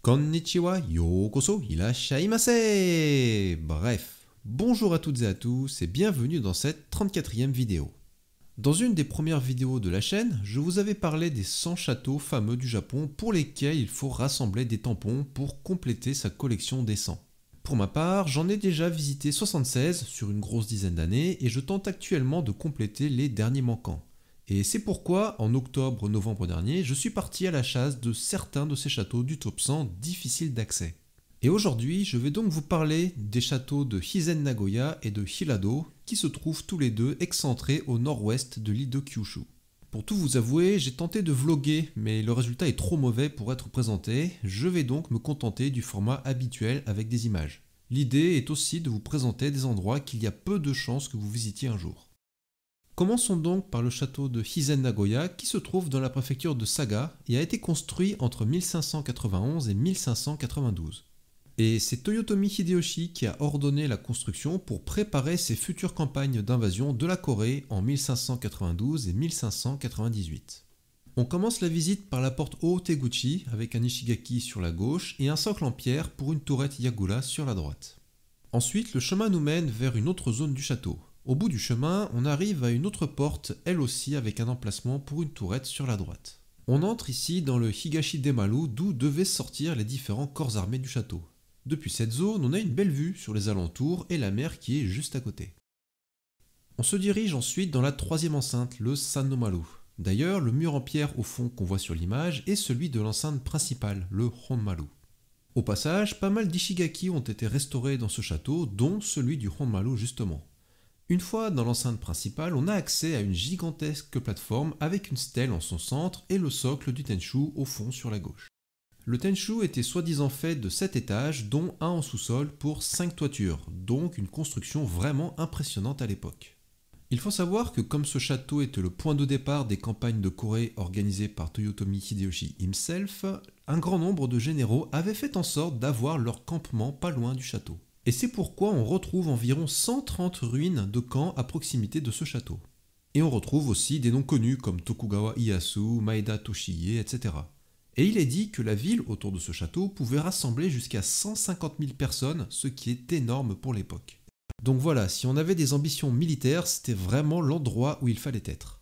Konnichiwa, yokoso, irashaimase. Bref, bonjour à toutes et à tous et bienvenue dans cette 34e vidéo. Dans une des premières vidéos de la chaîne, je vous avais parlé des 100 châteaux fameux du Japon pour lesquels il faut rassembler des tampons pour compléter sa collection des 100. Pour ma part, j'en ai déjà visité 76 sur une grosse dizaine d'années et je tente actuellement de compléter les derniers manquants. Et c'est pourquoi, en octobre-novembre dernier, je suis parti à la chasse de certains de ces châteaux du top 100 difficiles d'accès. Et aujourd'hui, je vais donc vous parler des châteaux de Hizen Nagoya et de Hirado, qui se trouvent tous les deux excentrés au nord-ouest de l'île de Kyushu. Pour tout vous avouer, j'ai tenté de vlogger, mais le résultat est trop mauvais pour être présenté, je vais donc me contenter du format habituel avec des images. L'idée est aussi de vous présenter des endroits qu'il y a peu de chances que vous visitiez un jour. Commençons donc par le château de Hizen Nagoya qui se trouve dans la préfecture de Saga et a été construit entre 1591 et 1592. Et c'est Toyotomi Hideyoshi qui a ordonné la construction pour préparer ses futures campagnes d'invasion de la Corée en 1592 et 1598. On commence la visite par la porte Ooteguchi avec un Ishigaki sur la gauche et un socle en pierre pour une tourette Yagura sur la droite. Ensuite, le chemin nous mène vers une autre zone du château. Au bout du chemin, on arrive à une autre porte, elle aussi avec un emplacement pour une tourette sur la droite. On entre ici dans le Higashi Demaru d'où devaient sortir les différents corps armés du château. Depuis cette zone, on a une belle vue sur les alentours et la mer qui est juste à côté. On se dirige ensuite dans la troisième enceinte, le Sannomaru. D'ailleurs, le mur en pierre au fond qu'on voit sur l'image est celui de l'enceinte principale, le Honmaru. Au passage, pas mal d'Ishigaki ont été restaurés dans ce château, dont celui du Honmaru justement. Une fois dans l'enceinte principale, on a accès à une gigantesque plateforme avec une stèle en son centre et le socle du Tenchu au fond sur la gauche. Le Tenchu était soi-disant fait de 7 étages, dont un en sous-sol pour 5 toitures, donc une construction vraiment impressionnante à l'époque. Il faut savoir que comme ce château était le point de départ des campagnes de Corée organisées par Toyotomi Hideyoshi himself, un grand nombre de généraux avaient fait en sorte d'avoir leur campement pas loin du château. Et c'est pourquoi on retrouve environ 130 ruines de camps à proximité de ce château. Et on retrouve aussi des noms connus comme Tokugawa Ieyasu, Maeda Toshie, etc. Et il est dit que la ville autour de ce château pouvait rassembler jusqu'à 150 000 personnes, ce qui est énorme pour l'époque. Donc voilà, si on avait des ambitions militaires, c'était vraiment l'endroit où il fallait être.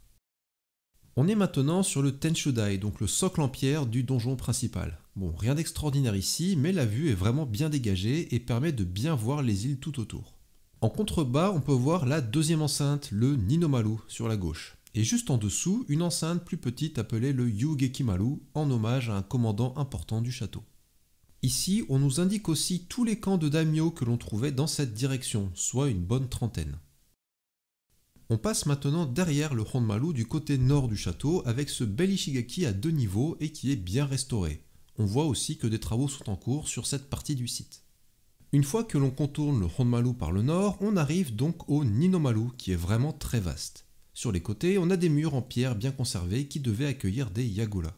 On est maintenant sur le Tenshudai, donc le socle en pierre du donjon principal. Bon, rien d'extraordinaire ici, mais la vue est vraiment bien dégagée et permet de bien voir les îles tout autour. En contrebas, on peut voir la deuxième enceinte, le Ninomaru, sur la gauche. Et juste en dessous, une enceinte plus petite appelée le Yugekimaru, en hommage à un commandant important du château. Ici, on nous indique aussi tous les camps de daimyo que l'on trouvait dans cette direction, soit une bonne trentaine. On passe maintenant derrière le Honmaru du côté nord du château avec ce bel Ishigaki à 2 niveaux et qui est bien restauré. On voit aussi que des travaux sont en cours sur cette partie du site. Une fois que l'on contourne le Honmaru par le nord, on arrive donc au Ninomaru qui est vraiment très vaste. Sur les côtés, on a des murs en pierre bien conservés qui devaient accueillir des Yagura.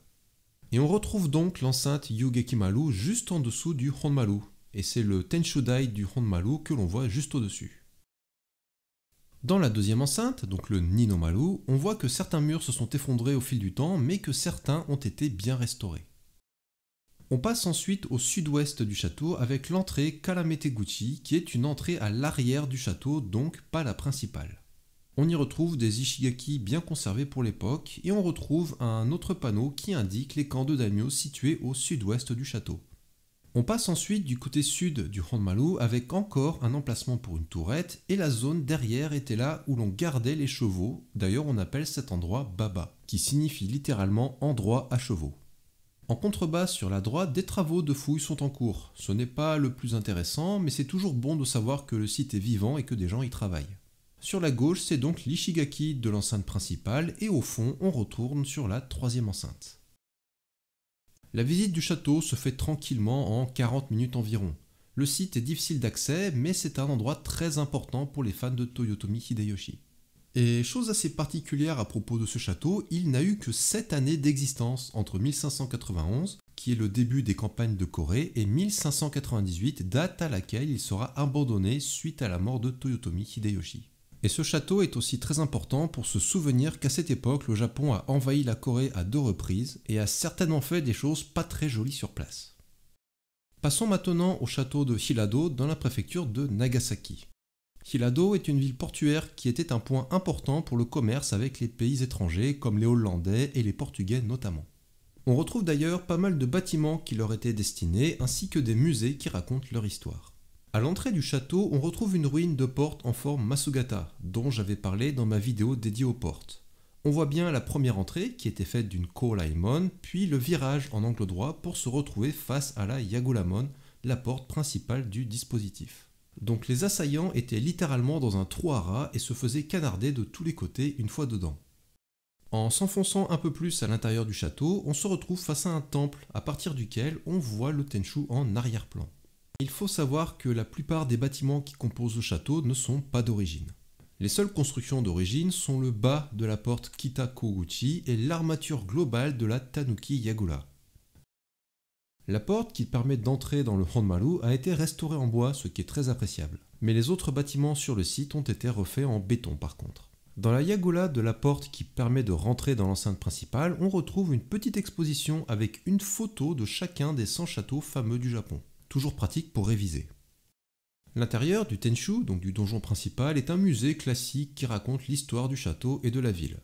Et on retrouve donc l'enceinte Yugekimaru juste en dessous du Honmaru. Et c'est le Tenshudai du Honmaru que l'on voit juste au-dessus. Dans la deuxième enceinte, donc le Ninomaru, on voit que certains murs se sont effondrés au fil du temps, mais que certains ont été bien restaurés. On passe ensuite au sud-ouest du château avec l'entrée Kalameteguchi, qui est une entrée à l'arrière du château, donc pas la principale. On y retrouve des Ishigaki bien conservés pour l'époque, et on retrouve un autre panneau qui indique les camps de daimyo situés au sud-ouest du château. On passe ensuite du côté sud du Honmaru avec encore un emplacement pour une tourette et la zone derrière était là où l'on gardait les chevaux, d'ailleurs on appelle cet endroit Baba, qui signifie littéralement endroit à chevaux. En contrebas sur la droite, des travaux de fouilles sont en cours. Ce n'est pas le plus intéressant, mais c'est toujours bon de savoir que le site est vivant et que des gens y travaillent. Sur la gauche, c'est donc l'Ishigaki de l'enceinte principale et au fond, on retourne sur la troisième enceinte. La visite du château se fait tranquillement en 40 minutes environ. Le site est difficile d'accès, mais c'est un endroit très important pour les fans de Toyotomi Hideyoshi. Et chose assez particulière à propos de ce château, il n'a eu que 7 années d'existence entre 1591, qui est le début des campagnes de Corée, et 1598, date à laquelle il sera abandonné suite à la mort de Toyotomi Hideyoshi. Et ce château est aussi très important pour se souvenir qu'à cette époque, le Japon a envahi la Corée à 2 reprises et a certainement fait des choses pas très jolies sur place. Passons maintenant au château de Hirado dans la préfecture de Nagasaki. Hirado est une ville portuaire qui était un point important pour le commerce avec les pays étrangers comme les Hollandais et les Portugais notamment. On retrouve d'ailleurs pas mal de bâtiments qui leur étaient destinés ainsi que des musées qui racontent leur histoire. À l'entrée du château, on retrouve une ruine de porte en forme Masugata dont j'avais parlé dans ma vidéo dédiée aux portes. On voit bien la première entrée qui était faite d'une Kouraimon, puis le virage en angle droit pour se retrouver face à la Yagulamon, la porte principale du dispositif. Donc les assaillants étaient littéralement dans un trou à rats et se faisaient canarder de tous les côtés une fois dedans. En s'enfonçant un peu plus à l'intérieur du château, on se retrouve face à un temple à partir duquel on voit le Tenchu en arrière-plan. Il faut savoir que la plupart des bâtiments qui composent le château ne sont pas d'origine. Les seules constructions d'origine sont le bas de la porte Kita-Koguchi et l'armature globale de la Tanuki Yagura. La porte qui permet d'entrer dans le Honmaru a été restaurée en bois, ce qui est très appréciable. Mais les autres bâtiments sur le site ont été refaits en béton par contre. Dans la Yagura de la porte qui permet de rentrer dans l'enceinte principale, on retrouve une petite exposition avec une photo de chacun des 100 châteaux fameux du Japon. Toujours pratique pour réviser. L'intérieur du Tenchu, donc du donjon principal, est un musée classique qui raconte l'histoire du château et de la ville.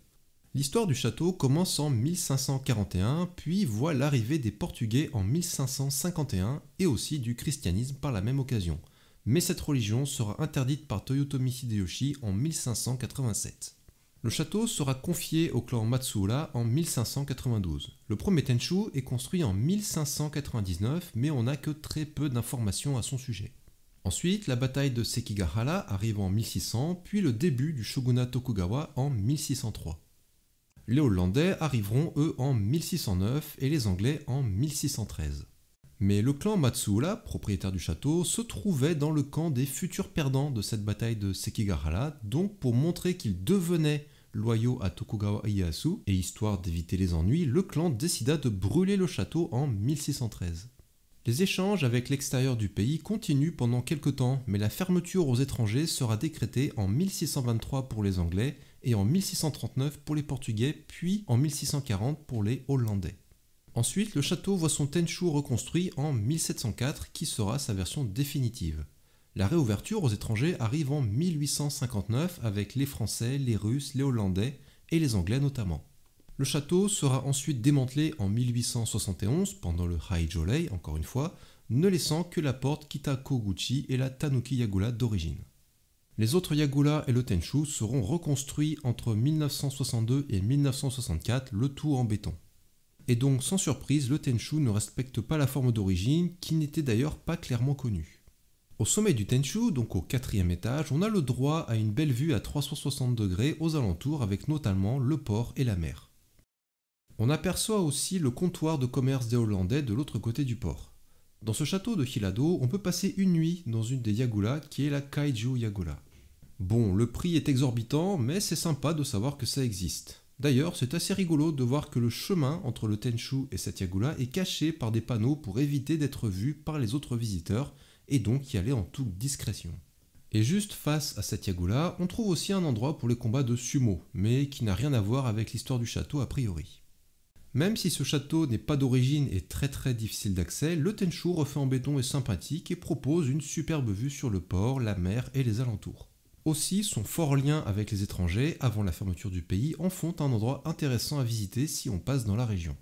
L'histoire du château commence en 1541, puis voit l'arrivée des Portugais en 1551 et aussi du christianisme par la même occasion. Mais cette religion sera interdite par Toyotomi Hideyoshi en 1587. Le château sera confié au clan Matsuura en 1592. Le premier Tenchu est construit en 1599, mais on n'a que très peu d'informations à son sujet. Ensuite, la bataille de Sekigahara arrive en 1600, puis le début du shogunat Tokugawa en 1603. Les Hollandais arriveront eux en 1609 et les Anglais en 1613. Mais le clan Matsuura, propriétaire du château, se trouvait dans le camp des futurs perdants de cette bataille de Sekigahara, donc pour montrer qu'ils devenaient loyaux à Tokugawa Ieyasu, et histoire d'éviter les ennuis, le clan décida de brûler le château en 1613. Les échanges avec l'extérieur du pays continuent pendant quelques temps, mais la fermeture aux étrangers sera décrétée en 1623 pour les Anglais et en 1639 pour les Portugais, puis en 1640 pour les Hollandais. Ensuite, le château voit son Tenchu reconstruit en 1704, qui sera sa version définitive. La réouverture aux étrangers arrive en 1859 avec les Français, les Russes, les Hollandais et les Anglais notamment. Le château sera ensuite démantelé en 1871 pendant le Haijōrei, encore une fois, ne laissant que la porte Kita-Koguchi et la Tanuki Yagura d'origine. Les autres Yagura et le Tenchu seront reconstruits entre 1962 et 1964, le tout en béton. Et donc sans surprise, le Tenchu ne respecte pas la forme d'origine, qui n'était d'ailleurs pas clairement connue. Au sommet du Tenchu, donc au 4e étage, on a le droit à une belle vue à 360 degrés aux alentours avec notamment le port et la mer. On aperçoit aussi le comptoir de commerce des Hollandais de l'autre côté du port. Dans ce château de Hirado, on peut passer une nuit dans une des Yagura qui est la Kaiju Yagura. Bon, le prix est exorbitant, mais c'est sympa de savoir que ça existe. D'ailleurs, c'est assez rigolo de voir que le chemin entre le Tenchu et cette Yagura est caché par des panneaux pour éviter d'être vu par les autres visiteurs et donc y aller en toute discrétion. Et juste face à cette Yagura, on trouve aussi un endroit pour les combats de sumo, mais qui n'a rien à voir avec l'histoire du château a priori. Même si ce château n'est pas d'origine et très difficile d'accès, le Tenchu refait en béton est sympathique et propose une superbe vue sur le port, la mer et les alentours. Aussi, son fort lien avec les étrangers avant la fermeture du pays en font un endroit intéressant à visiter si on passe dans la région.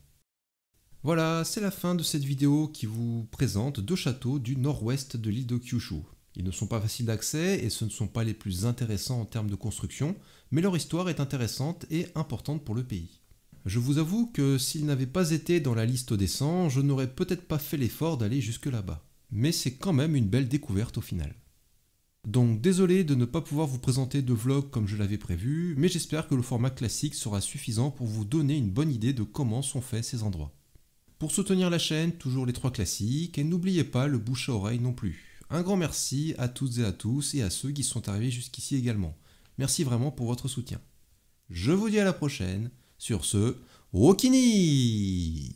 Voilà, c'est la fin de cette vidéo qui vous présente deux châteaux du nord-ouest de l'île de Kyushu. Ils ne sont pas faciles d'accès et ce ne sont pas les plus intéressants en termes de construction, mais leur histoire est intéressante et importante pour le pays. Je vous avoue que s'ils n'avaient pas été dans la liste des 100, je n'aurais peut-être pas fait l'effort d'aller jusque là-bas. Mais c'est quand même une belle découverte au final. Donc désolé de ne pas pouvoir vous présenter de vlog comme je l'avais prévu, mais j'espère que le format classique sera suffisant pour vous donner une bonne idée de comment sont faits ces endroits. Pour soutenir la chaîne, toujours les 3 classiques, et n'oubliez pas le bouche à oreille non plus. Un grand merci à toutes et à tous, et à ceux qui sont arrivés jusqu'ici également. Merci vraiment pour votre soutien. Je vous dis à la prochaine. Sur ce, Okini!